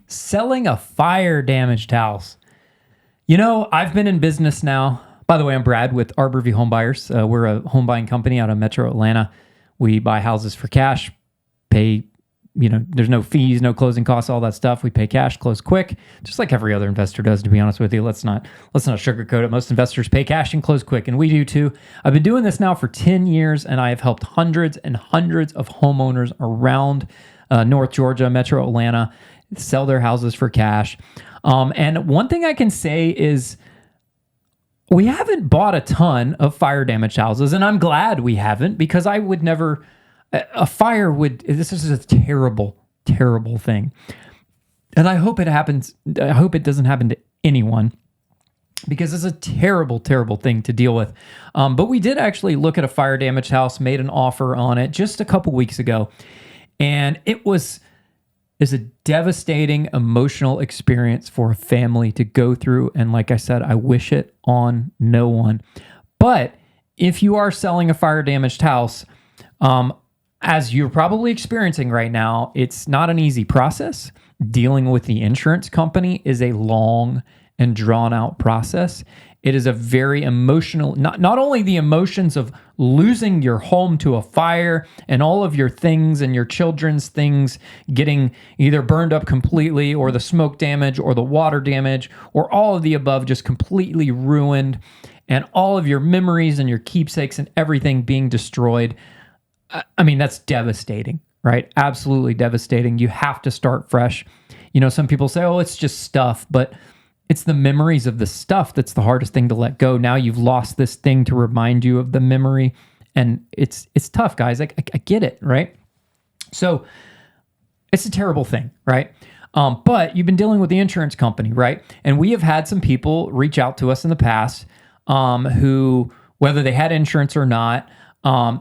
Selling a fire damaged house. You know, I've been in business now. By the way, I'm Brad with Arborview Home Buyers. We're a home buying company out of Metro Atlanta. We buy houses for cash, pay, there's no fees, no closing costs, all that stuff. We pay cash, close quick, just like every other investor does, to be honest with you. Let's not sugarcoat it. Most investors pay cash and close quick, and we do too. I've been doing this now for 10 years, and I have helped hundreds and hundreds of homeowners around North Georgia, Metro Atlanta, sell their houses for cash. And one thing I can say is we haven't bought a ton of fire damaged houses, and I'm glad we haven't, because I would never, this is a terrible, terrible thing. And I hope it happens. I hope it doesn't happen to anyone, because it's a terrible, terrible thing to deal with. But we did actually look at a fire damaged house, made an offer on it just a couple weeks ago. And it's a devastating emotional experience for a family to go through. And like I said, I wish it on no one. But if you are selling a fire damaged house, as you're probably experiencing right now, it's not an easy process. Dealing with the insurance company is a long and drawn out process. It is a very emotional, not only the emotions of losing your home to a fire and all of your things and your children's things getting either burned up completely, or the smoke damage or the water damage, or all of the above just completely ruined, and all of your memories and your keepsakes and everything being destroyed. I mean, that's devastating, right? Absolutely devastating. You have to start fresh. Some people say, oh, it's just stuff, but it's the memories of the stuff that's the hardest thing to let go. Now you've lost this thing to remind you of the memory, and it's tough, guys. I get it, right? So it's a terrible thing, right? But you've been dealing with the insurance company, right? And we have had some people reach out to us in the past who, whether they had insurance or not,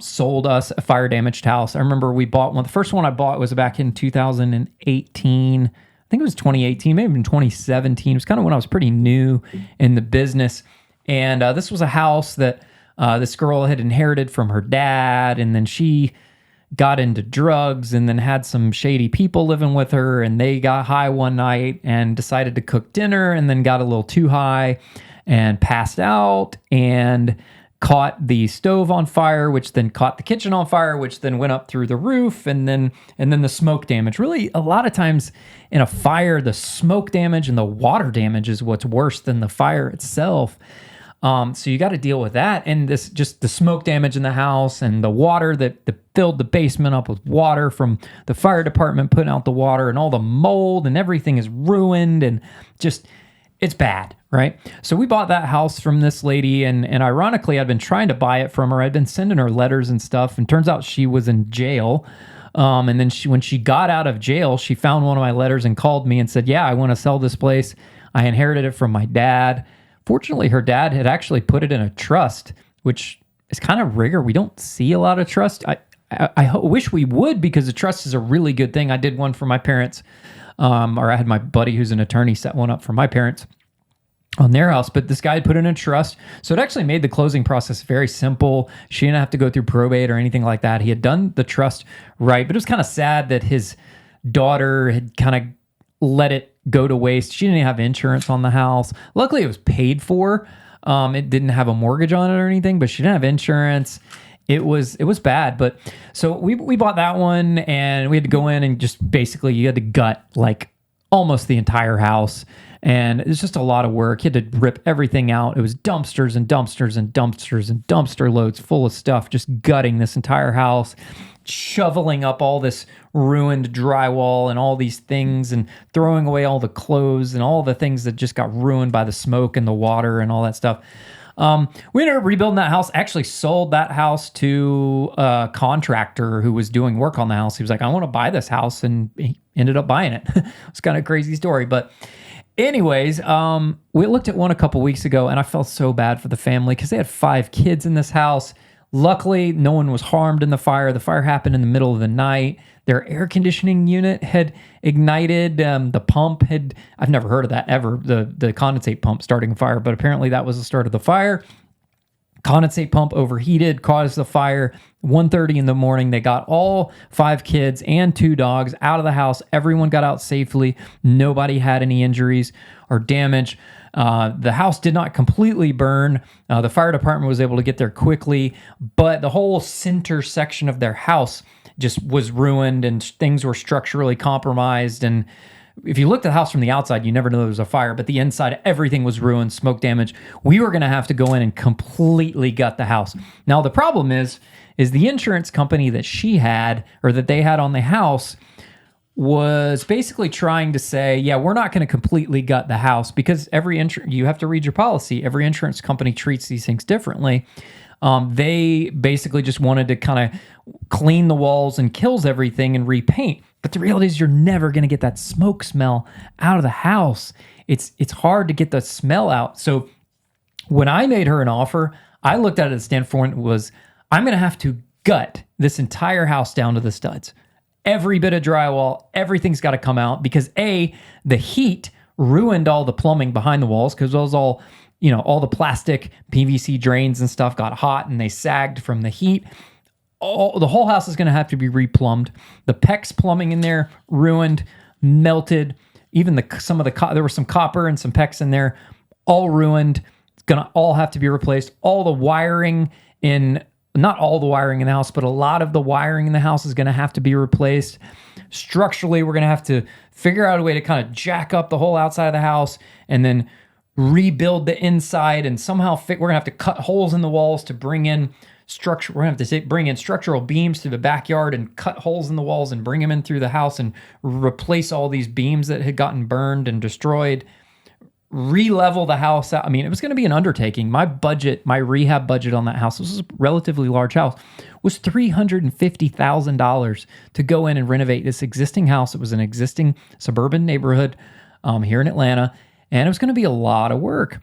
sold us a fire damaged house. I remember we bought one. The first one I bought was back in 2018. I think it was 2018, maybe even 2017. It was kind of when I was pretty new in the business. And this was a house that this girl had inherited from her dad. And then she got into drugs and then had some shady people living with her. And they got high one night and decided to cook dinner, and then got a little too high and passed out and caught the stove on fire, which then caught the kitchen on fire, which then went up through the roof, and then the smoke damage. Really, a lot of times in a fire, the smoke damage and the water damage is what's worse than the fire itself. So you got to deal with that, and this just the smoke damage in the house, and the water that filled the basement up with water from the fire department putting out the water, and all the mold and everything is ruined, and just it's bad, right? So we bought that house from this lady, and ironically, I'd been trying to buy it from her. I'd been sending her letters and stuff, and turns out she was in jail. And then when she got out of jail, she found one of my letters and called me and said, yeah, I want to sell this place. I inherited it from my dad. Fortunately, her dad had actually put it in a trust, which is kind of rare. We don't see a lot of trust. I wish we would, because a trust is a really good thing. I did one for my parents. Or I had my buddy who's an attorney set one up for my parents on their house, but this guy had put in a trust. So it actually made the closing process very simple. She didn't have to go through probate or anything like that. He had done the trust right, but it was kind of sad that his daughter had kind of let it go to waste. She didn't have insurance on the house. Luckily, it was paid for. It didn't have a mortgage on it or anything, but she didn't have insurance. It was bad. But so we bought that one, and we had to go in and just basically you had to gut like almost the entire house. And it's just a lot of work. You had to rip everything out. It was dumpsters and dumpsters and dumpsters and dumpster loads full of stuff, just gutting this entire house, shoveling up all this ruined drywall and all these things, and throwing away all the clothes and all the things that just got ruined by the smoke and the water and all that stuff. We ended up rebuilding that house. Actually sold that house to a contractor who was doing work on the house. He was like, I want to buy this house, and he ended up buying it. It's kind of a crazy story, but anyways, we looked at one a couple weeks ago, and I felt so bad for the family because they had 5 kids in this house. Luckily, no one was harmed in the fire. The fire happened in the middle of the night. Their air conditioning unit had ignited. The pump had, I've never heard of that ever, the condensate pump starting a fire, but apparently that was the start of the fire. condensate pump overheated, caused the fire. 1:30 in the morning, they got all 5 kids and 2 dogs out of the house. Everyone got out safely. Nobody had any injuries or damage. The house did not completely burn. The fire department was able to get there quickly, but the whole center section of their house just was ruined and things were structurally compromised. And if you looked at the house from the outside, you never know there was a fire, but the inside, everything was ruined, smoke damage. We were going to have to go in and completely gut the house. Now, the problem is the insurance company that she had, or that they had on the house, was basically trying to say, yeah, we're not going to completely gut the house, because you have to read your policy. Every insurance company treats these things differently. They basically just wanted to kind of clean the walls and kills everything and repaint. But the reality is you're never going to get that smoke smell out of the house. It's hard to get the smell out. So when I made her an offer, I looked at it as standpoint was, I'm going to have to gut this entire house down to the studs. Every bit of drywall, everything's got to come out, because the heat ruined all the plumbing behind the walls, because it was all the plastic PVC drains and stuff got hot and they sagged from the heat. The whole house is going to have to be replumbed. The PEX plumbing in there ruined, melted. Even there was some copper and some PEX in there, all ruined. It's going to all have to be replaced. All the wiring not all the wiring in the house, but a lot of the wiring in the house is going to have to be replaced. Structurally, we're going to have to figure out a way to kind of jack up the whole outside of the house and then rebuild the inside, and somehow we're going to have to cut holes in the walls to bring in structure. We're going to have to bring in structural beams through the backyard and cut holes in the walls and bring them in through the house and replace all these beams that had gotten burned and destroyed. Re-level the house out. I mean, it was going to be an undertaking. My rehab budget on that house, this was a relatively large house, was $350,000 to go in and renovate this existing house. It was an existing suburban neighborhood here in Atlanta, and it was going to be a lot of work.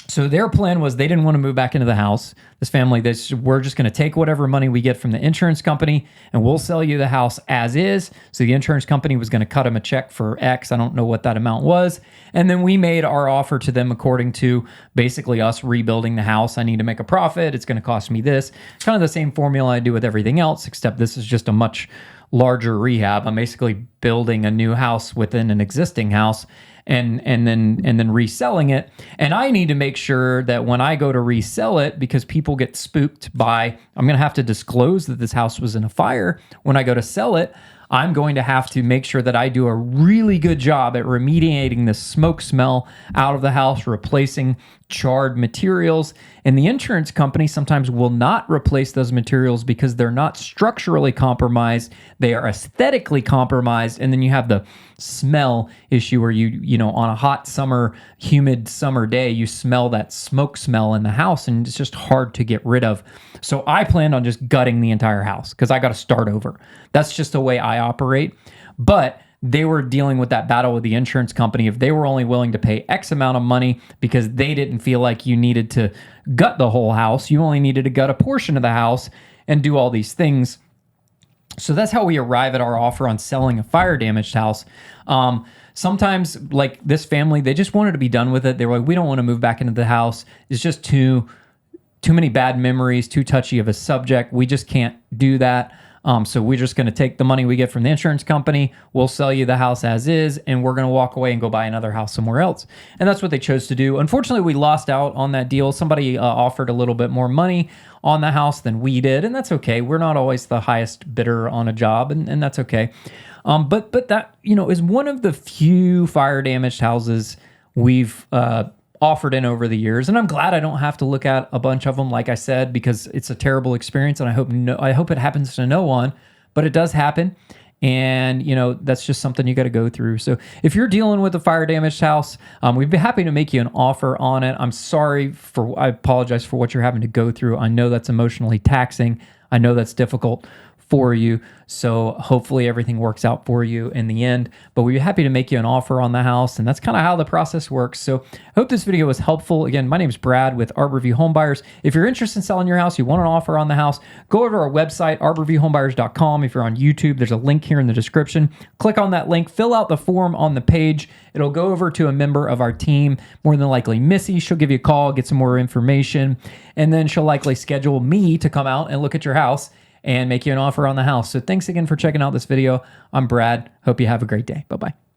So their plan was they didn't want to move back into the house. This family, we're just going to take whatever money we get from the insurance company and we'll sell you the house as is. So the insurance company was going to cut them a check for X. I don't know what that amount was. And then we made our offer to them according to basically us rebuilding the house. I need to make a profit. It's going to cost me this. Kind of the same formula I do with everything else, except this is just a much larger rehab. I'm basically building a new house within an existing house and then reselling it. And I need to make sure that when I go to resell it, because people get spooked I'm going to have to disclose that this house was in a fire. When I go to sell it, I'm going to have to make sure that I do a really good job at remediating the smoke smell out of the house, replacing charred materials. And the insurance company sometimes will not replace those materials because they're not structurally compromised. They are aesthetically compromised. And then you have the smell issue where on a hot summer, humid summer day, you smell that smoke smell in the house and it's just hard to get rid of. So I planned on just gutting the entire house because I got to start over. That's just the way I operate. But they were dealing with that battle with the insurance company. If they were only willing to pay X amount of money because they didn't feel like you needed to gut the whole house, you only needed to gut a portion of the house and do all these things. So that's how we arrive at our offer on selling a fire damaged house. Sometimes, like this family, they just wanted to be done with it. They were like, we don't want to move back into the house. It's just too many bad memories, too touchy of a subject. We just can't do that. So we're just going to take the money we get from the insurance company. We'll sell you the house as is, and we're going to walk away and go buy another house somewhere else. And that's what they chose to do. Unfortunately, we lost out on that deal. Somebody offered a little bit more money on the house than we did, and that's okay. We're not always the highest bidder on a job, and that's okay. But that is one of the few fire damaged houses we've offered in over the years, and I'm glad I don't have to look at a bunch of them, like I said, because it's a terrible experience, and I hope it happens to no one, but it does happen, and that's just something you got to go through. So if you're dealing with a fire damaged house, we'd be happy to make you an offer on it. I apologize for what you're having to go through. I know that's emotionally taxing. I know that's difficult for you. So hopefully everything works out for you in the end. But we'd be happy to make you an offer on the house. And that's kind of how the process works. So I hope this video was helpful. Again, my name is Brad with Arborview Home Buyers. If you're interested in selling your house, you want an offer on the house, go over to our website, arborviewhomebuyers.com. If you're on YouTube, there's a link here in the description. Click on that link, fill out the form on the page. It'll go over to a member of our team, more than likely Missy. She'll give you a call, get some more information, and then she'll likely schedule me to come out and look at your house and make you an offer on the house. So thanks again for checking out this video. I'm Brad. Hope you have a great day. Bye-bye.